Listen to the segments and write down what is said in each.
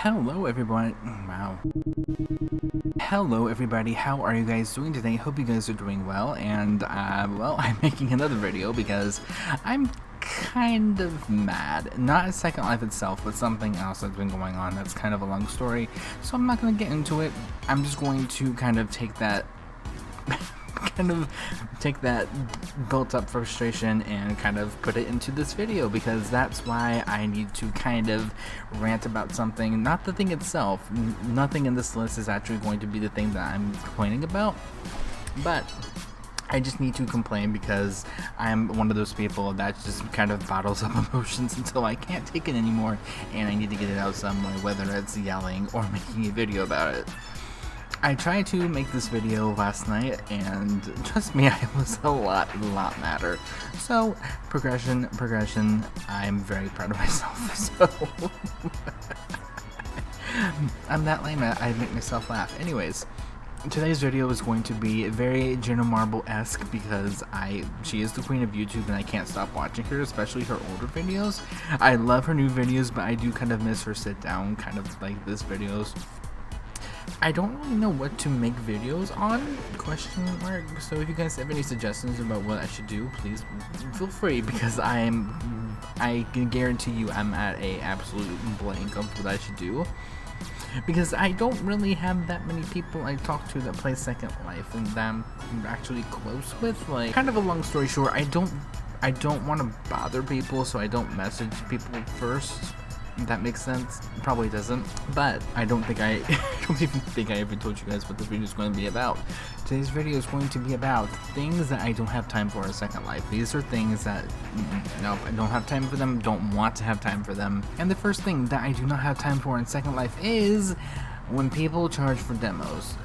Hello everybody. Wow. Hello everybody, how are you guys doing today? Hope you guys are doing well, and well, I'm making another video because I'm kind of mad. Not at Second Life itself, but something else that's been going on that's kind of a long story, so I'm not going to get into it. I'm just going to kind of take that built up frustration and kind of put it into this video, because that's why I need to kind of rant about something, not the thing itself. Nothing in this list is actually going to be the thing that I'm complaining about, but I just need to complain because I'm one of those people that just kind of bottles up emotions until I can't take it anymore, and I need to get it out some way, whether it's yelling or making a video about it. I tried to make this video last night, and trust me, I was a lot madder. So, progression, I'm very proud of myself, so I'm that lame, I make myself laugh. Anyways, today's video is going to be very Jenna Marble-esque because she is the queen of YouTube and I can't stop watching her, especially her older videos. I love her new videos, but I do kind of miss her sit down, kind of like this videos. I don't really know what to make videos on, question mark, so if you guys have any suggestions about what I should do, please feel free, because I can guarantee you I'm at a absolute blank of what I should do, because I don't really have that many people I talk to that play Second Life and that I'm actually close with. Like, kind of a long story short, I don't want to bother people, so I don't message people first. That makes sense. Probably doesn't, but I don't even think I ever told you guys what the video is going to be about. Today's video is going to be about things that I don't have time for in Second Life. These are things that, nope, I don't have time for them, don't want to have time for them. And the first thing that I do not have time for in Second Life is when people charge for demos.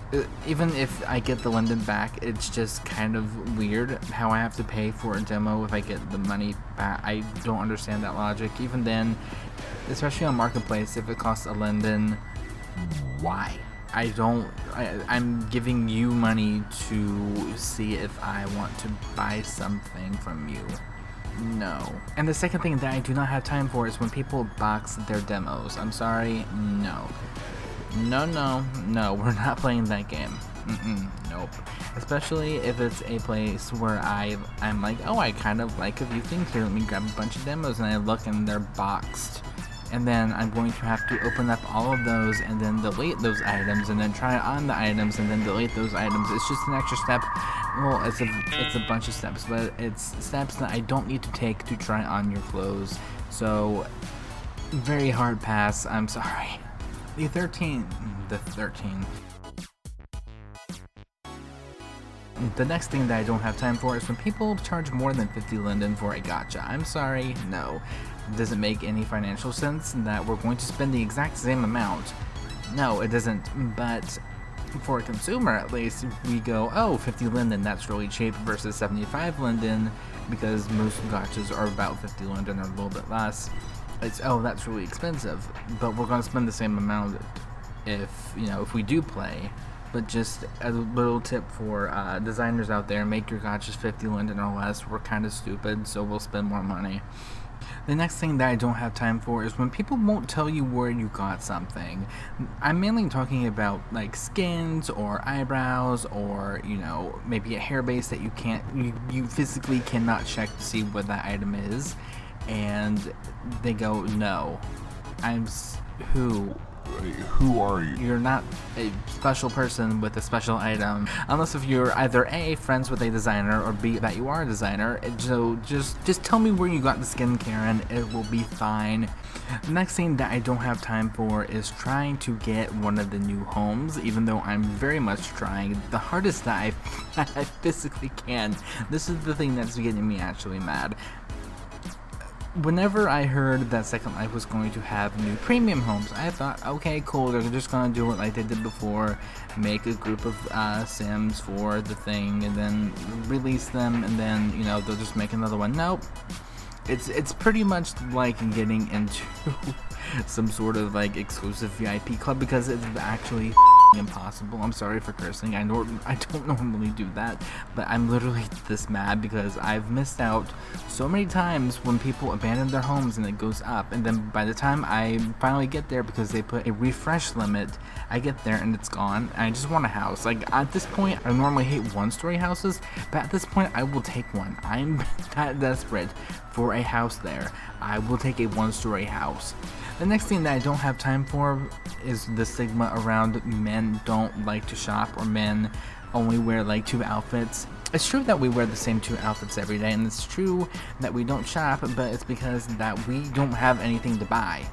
Even if I get the Linden back, it's just kind of weird how I have to pay for a demo if I get the money back. I don't understand that logic. Even then, especially on Marketplace, if it costs a Linden, why? I'm giving you money to see if I want to buy something from you. No. And the second thing that I do not have time for is when people box their demos. I'm sorry, no. No, we're not playing that game. Nope. Especially if it's a place where I'm like, oh, I kind of like a few things here, let me grab a bunch of demos, and I look and they're boxed. And then I'm going to have to open up all of those and then delete those items and then try on the items and then delete those items. It's just an extra step. Well, it's a bunch of steps, but it's steps that I don't need to take to try on your clothes. So, very hard pass, I'm sorry. The 13. The next thing that I don't have time for is when people charge more than 50 Linden for a gacha. I'm sorry, no. It doesn't make any financial sense that we're going to spend the exact same amount. No, it doesn't, but for a consumer at least, we go, oh, 50 Linden, that's really cheap, versus 75 Linden, because most gachas are about 50 Linden or a little bit less. It's, oh, that's really expensive, but we're going to spend the same amount if we do play. But just a little tip for designers out there, make your gachas 50 Linden or less. We're kind of stupid, so we'll spend more money. The next thing that I don't have time for is when people won't tell you where you got something. I'm mainly talking about like skins or eyebrows or, maybe a hair base that you physically cannot check to see what that item is. And they go, no, who are you? You're not a special person with a special item, unless if you're either A, friends with a designer, or B, that you are a designer. So just tell me where you got the skin, Karen, it will be fine. The next thing that I don't have time for is trying to get one of the new homes, even though I'm very much trying the hardest that I physically can. This is the thing that's getting me actually mad. Whenever I heard that Second Life was going to have new premium homes, I thought, okay, cool, they're just going to do it like they did before, make a group of Sims for the thing, and then release them, and then, they'll just make another one. Nope. It's pretty much like getting into some sort of, like, exclusive VIP club, because it's actually impossible. I'm sorry for cursing. I don't normally do that, but I'm literally this mad because I've missed out so many times when people abandon their homes and it goes up, and then by the time I finally get there, because they put a refresh limit, I get there and it's gone, and I just want a house. Like, at this point, I normally hate one-story houses, but at this point, I will take one. I'm that desperate for a house there. I will take a one-story house. The next thing that I don't have time for is the stigma around men don't like to shop, or men only wear like 2 outfits. It's true that we wear the same 2 outfits every day, and it's true that we don't shop, but it's because that we don't have anything to buy.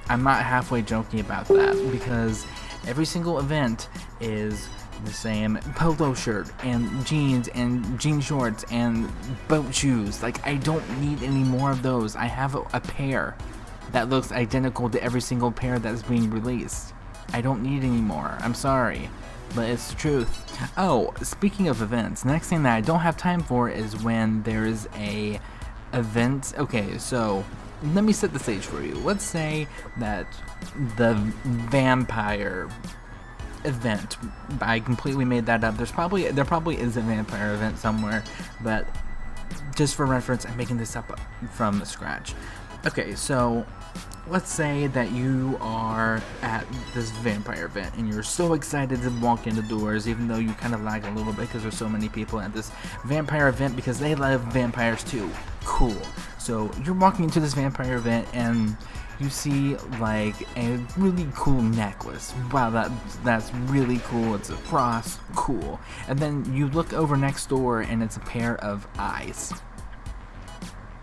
I'm not halfway joking about that, because every single event is the same polo shirt and jean shorts and boat shoes. Like, I don't need any more of those. I have a pair that looks identical to every single pair that's being released. I don't need any more. I'm sorry, but it's the truth. Oh, speaking of events, next thing that I don't have time for is when there's a event. Okay, so let me set the stage for you. Let's say that the vampire event, I completely made that up. There probably is a vampire event somewhere, but just for reference, I'm making this up from scratch. Okay, so let's say that you are at this vampire event and you're so excited to walk in the doors, even though you kind of lag a little bit because there's so many people at this vampire event because they love vampires too. Cool. So you're walking into this vampire event and you see like a really cool necklace. Wow, that's really cool. It's a cross. Cool. And then you look over next door and it's a pair of eyes.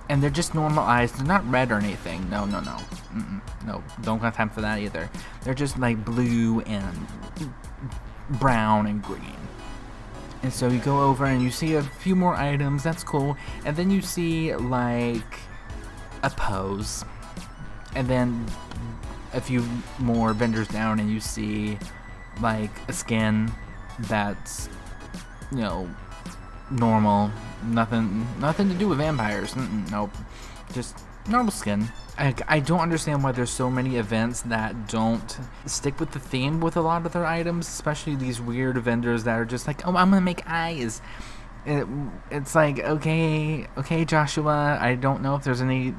And they're just normal eyes. They're not red or anything. No. No, don't have time for that either. They're just like blue and brown and green. And so you go over and you see a few more items. That's cool. And then you see like a pose. And then a few more vendors down and you see like a skin that's, you know, normal. Nothing to do with vampires. Nope. Just normal skin. I don't understand why there's so many events that don't stick with the theme with a lot of their items, especially these weird vendors that are just like, oh, I'm gonna make eyes. It's like, okay, Joshua. I don't know if there's any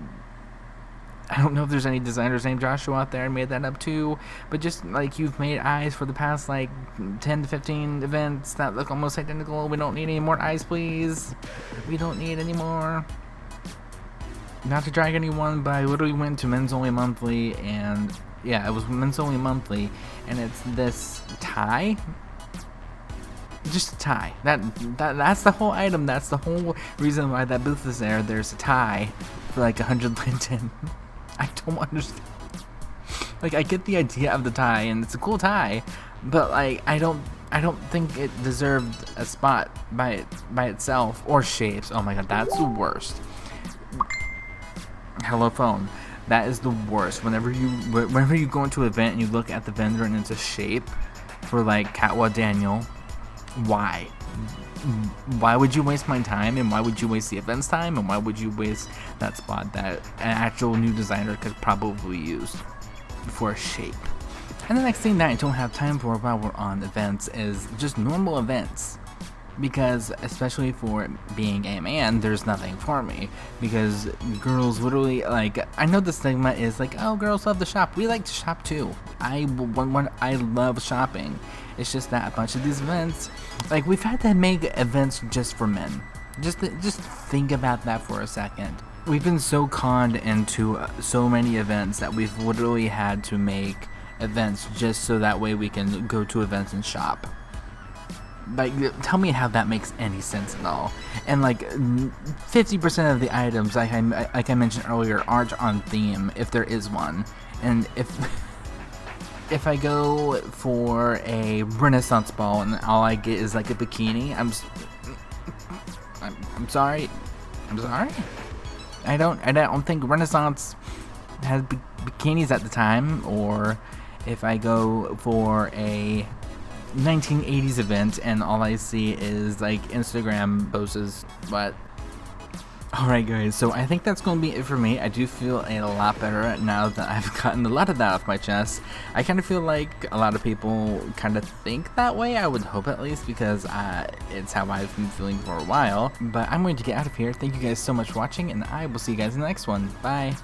designers named Joshua out there. I made that up too, but just like, you've made eyes for the past like 10 to 15 events that look almost identical. We don't need any more eyes, please. We don't need any more. Not to drag anyone, but I literally went to Men's Only Monthly, and yeah, it was Men's Only Monthly, and it's this tie. Just a tie. That's the whole item. That's the whole reason why that booth is there. There's a tie for like 100 Linton. I don't understand. Like, I get the idea of the tie, and it's a cool tie, but like, I don't think it deserved a spot by itself, or shapes. Oh my god, that's the worst. Hello phone. That is the worst. Whenever you go into an event and you look at the vendor and it's a shape for like Katwa Daniel, why? Why would you waste my time, and why would you waste the event's time, and why would you waste that spot that an actual new designer could probably use for a shape? And the next thing that I don't have time for while we're on events is just normal events. Because, especially for being a man, there's nothing for me. Because girls literally, like, I know the stigma is like, oh, girls love to shop. We like to shop too. I love shopping. It's just that a bunch of these events, like, we've had to make events just for men. Just think about that for a second. We've been so conned into so many events that we've literally had to make events just so that way we can go to events and shop. Like, tell me how that makes any sense at all. And like 50% of the items, like I mentioned earlier, aren't on theme, if there is one. And if I go for a Renaissance ball and all I get is like a bikini, I'm sorry. I don't think Renaissance had bikinis at the time. Or if I go for a 1980s event and all I see is like Instagram poses, but Alright guys, so I think that's going to be it for me. I do feel a lot better now that I've gotten a lot of that off my chest. I kind of feel like a lot of people kind of think that way, I would hope at least, because it's how I've been feeling for a while. But I'm going to get out of here. Thank you guys so much for watching, and I will see you guys in the next one. Bye!